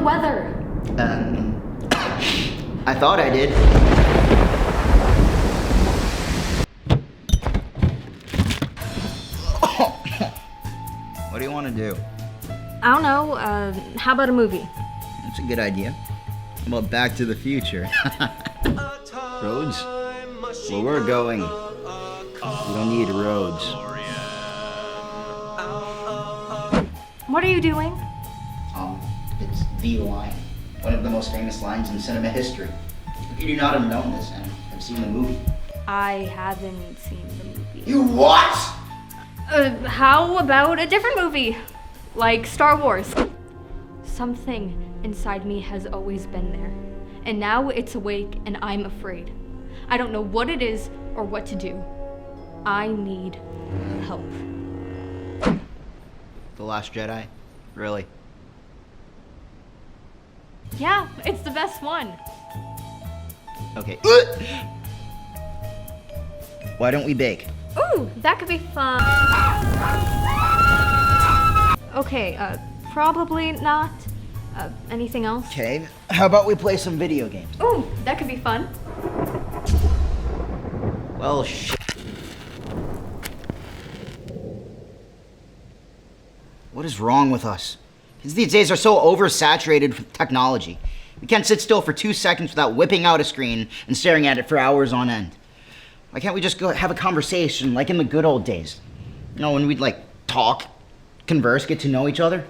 weather? I thought I did. What do you want to do? I don't know, how about a movie? That's a good idea. How about Back to the Future? Roads? Where we're going, we don't need roads. What are you doing? It's the line. One of the most famous lines in cinema history. You do not have known this and have seen the movie. I haven't seen the movie. You what? How about a different movie? Like Star Wars. Something inside me has always been there. And now it's awake and I'm afraid. I don't know what it is or what to do. I need help. The Last Jedi? Really? Yeah, it's the best one. Okay. Why don't we bake? Ooh, that could be fun. Okay, probably not. Anything else? Okay, how about we play some video games? Ooh, that could be fun. Well, shit. What is wrong with us? Kids these days are so oversaturated with technology. We can't sit still for 2 seconds without whipping out a screen and staring at it for hours on end. Why can't we just go have a conversation like in the good old days? You know, when we'd like talk, converse, get to know each other?